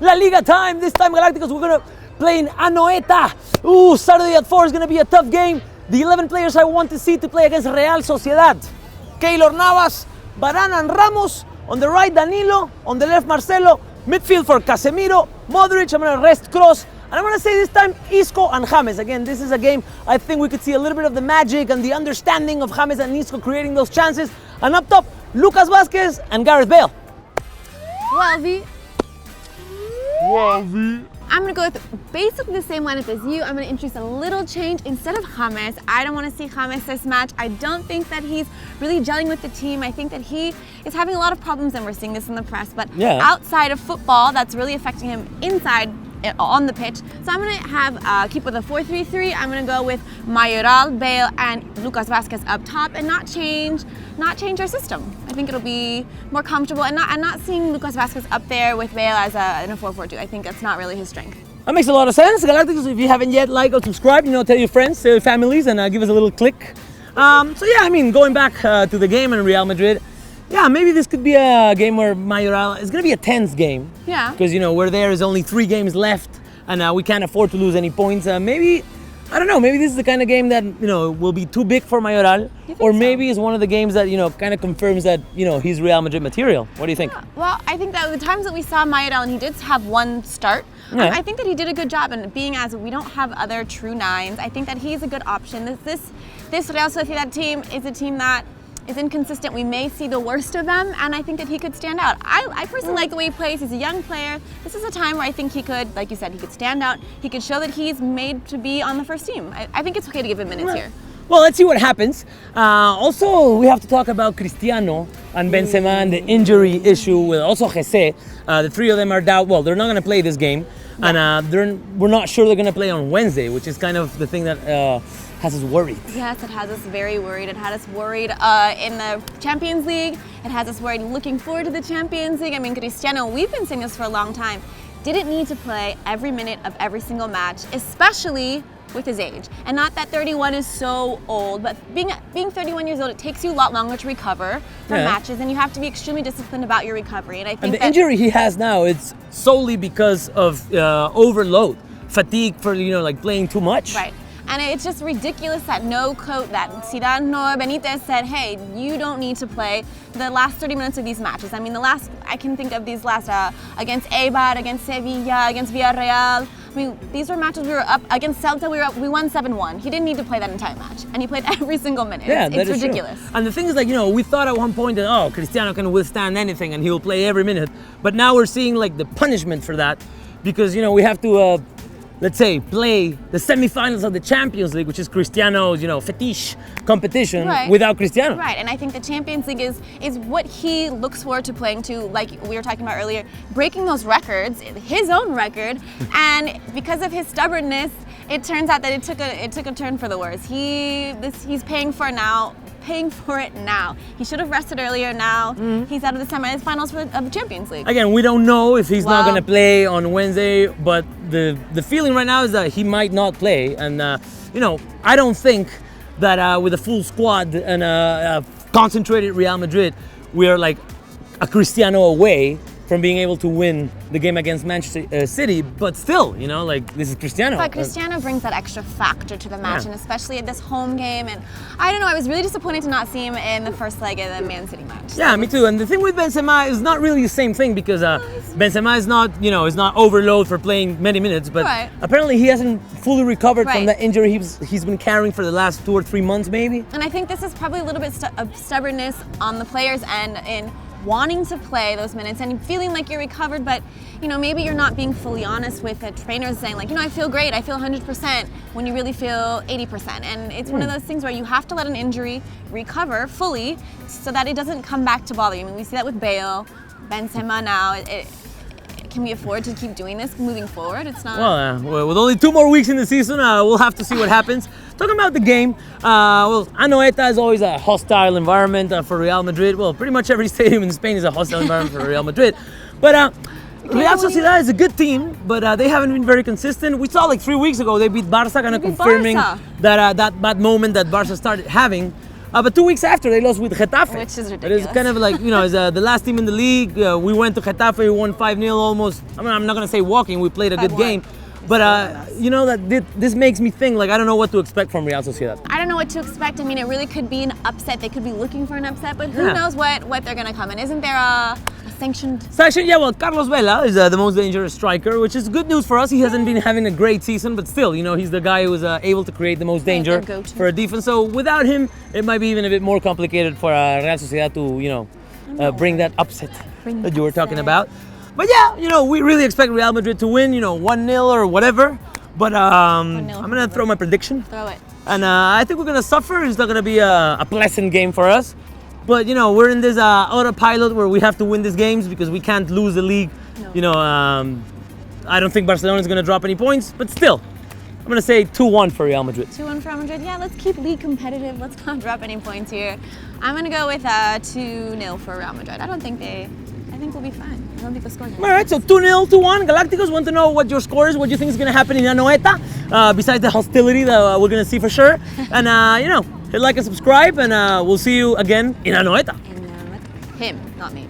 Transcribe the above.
La Liga time. This time, Galacticos, we're going to play in Anoeta. Ooh, Saturday at 4 is going to be a tough game. The 11 players I want to see to play against Real Sociedad. Keylor Navas, Varane and Ramos. On the right, Danilo. On the left, Marcelo. Midfield for Casemiro, Modric. I'm going to rest Kroos. And I'm going to say this time, Isco and James. Again, this is a game I think we could see a little bit of the magic and the understanding of James and Isco creating those chances. And up top, Lucas Vázquez and Gareth Bale. Well, I'm going to go with basically the same lineup as you. I'm going to introduce a little change. Instead of James, I don't want to see James this match. I don't think that he's really gelling with the team. I think that he is having a lot of problems, and we're seeing this in the press. But outside of football, that's really affecting him inside on the pitch. So I'm going to have keep with a 4-3-3. I'm going to go with Mayoral, Bale, and Lucas Vázquez up top, and not change our system. I think it'll be more comfortable, and not seeing Lucas Vázquez up there with Bale as in a 4-4-2. I think that's not really his strength. That makes a lot of sense. Galacticos, if you haven't yet, like or subscribe, tell your friends, tell your families, and give us a little click. So yeah, I mean, going back to the game in Real Madrid, yeah, maybe this could be a game where Mayoral is going to be a tense game. Yeah. Because, where there is only 3 games left and we can't afford to lose any points. Maybe, I don't know, maybe this is the kind of game that, will be too big for Mayoral. Or maybe it's one of the games that, kind of confirms that, he's Real Madrid material. What do you think? Yeah. Well, I think that the times that we saw Mayoral, and he did have one start, I think that he did a good job. And being as we don't have other true 9s, I think that he's a good option. This Real Sociedad team is a team that is inconsistent. We may see the worst of them, and I think that he could stand out. I personally like the way he plays. He's a young player. This is a time where I think he could, like you said, he could stand out. He could show that he's made to be on the first team. I think it's okay to give him minutes here. Well, let's see what happens. Also, we have to talk about Cristiano and Benzema and the injury issue with also Jesse. The 3 of them are doubt. Well, they're not going to play this game, and we're not sure they're going to play on Wednesday, which is kind of the thing that has us worried. Yes, it has us very worried. It had us worried in the Champions League. It has us worried looking forward to the Champions League. I mean, Cristiano, we've been saying this for a long time, didn't need to play every minute of every single match, especially with his age. And not that 31 is so old, but being 31 years old, it takes you a lot longer to recover from matches, and you have to be extremely disciplined about your recovery. And I think the injury he has now, it's solely because of overload, fatigue for like playing too much. Right. And it's just ridiculous that Zidane Benitez said, hey, you don't need to play the last 30 minutes of these matches. I mean, I can think of these last, against Eibar, against Sevilla, against Villarreal. I mean, these were matches we were up against Celta. We won 7-1. He didn't need to play that entire match, and he played every single minute. Yeah, it's ridiculous. True. And the thing is, we thought at one point that Cristiano can withstand anything and he'll play every minute. But now we're seeing the punishment for that, because we have to let's say play the semifinals of the Champions League, which is Cristiano's fetish competition, without Cristiano. Right, and I think the Champions League is what he looks forward to playing to, like we were talking about earlier, breaking those records, his own record, and because of his stubbornness, it turns out that it took a turn for the worse. He's paying for it now. He should have rested earlier. Now he's out of the semifinals of the Champions League. Again, we don't know if he's not going to play on Wednesday, but the feeling right now is that he might not play. And I don't think that with a full squad and a concentrated Real Madrid, we are like a Cristiano away from being able to win the game against Manchester City, but still, this is Cristiano. But Cristiano brings that extra factor to the match, and especially at this home game. And I don't know, I was really disappointed to not see him in the first leg of the Man City match. Yeah, me too. And the thing with Benzema is not really the same thing, because Benzema is not, is not overload for playing many minutes, but apparently he hasn't fully recovered from that injury he's been carrying for the last 2 or 3 months, maybe. And I think this is probably a little bit of stubbornness on the players' end in wanting to play those minutes and feeling like you're recovered, but maybe you're not being fully honest with the trainers saying I feel great, I feel 100%, when you really feel 80%. And it's one of those things where you have to let an injury recover fully so that it doesn't come back to bother you. I mean, we see that with Bale, Benzema now. Can we afford to keep doing this moving forward? It's not. Well, with only 2 more weeks in the season, we'll have to see what happens. Talking about the game, Anoeta is always a hostile environment for Real Madrid. Well, pretty much every stadium in Spain is a hostile environment for Real Madrid. But Real Sociedad is a good team, but they haven't been very consistent. We saw 3 weeks ago they beat Barca, kind of confirming that moment that Barca started having. But 2 weeks after, they lost with Getafe. Which is It is ridiculous. kind of like, it's the last team in the league. We went to Getafe, we won 5-0 almost. I mean, I'm not going to say walking, we played a good 5-1. game. But, this makes me think, like, I don't know what to expect from Real Sociedad. I don't know what to expect. I mean, it really could be an upset. They could be looking for an upset, but who Yeah. knows what they're going to come in. Isn't there a sanctioned? Section, yeah, well, Carlos Vela is the most dangerous striker, which is good news for us. He hasn't been having a great season, but still, he's the guy who was able to create the most danger their go-to. for a defense. So without him, it might be even a bit more complicated for Real Sociedad to, bring that upset that you were talking about. But yeah, we really expect Real Madrid to win, 1-0 or whatever. But I'm going to throw my prediction. Throw it. And I think we're going to suffer. It's not going to be a pleasant game for us. But, we're in this autopilot where we have to win these games because we can't lose the league. No. I don't think Barcelona is going to drop any points. But still, I'm going to say 2-1 for Real Madrid. 2-1 for Real Madrid. Yeah, let's keep league competitive. Let's not drop any points here. I'm going to go with 2-0 for Real Madrid. I think we'll be fine. I don't think the score is All right, so 2-0 to 1. Galacticos, want to know what your score is, what you think is going to happen in Anoeta, besides the hostility that we're going to see for sure. And, hit like and subscribe, and we'll see you again in Anoeta. him, not me.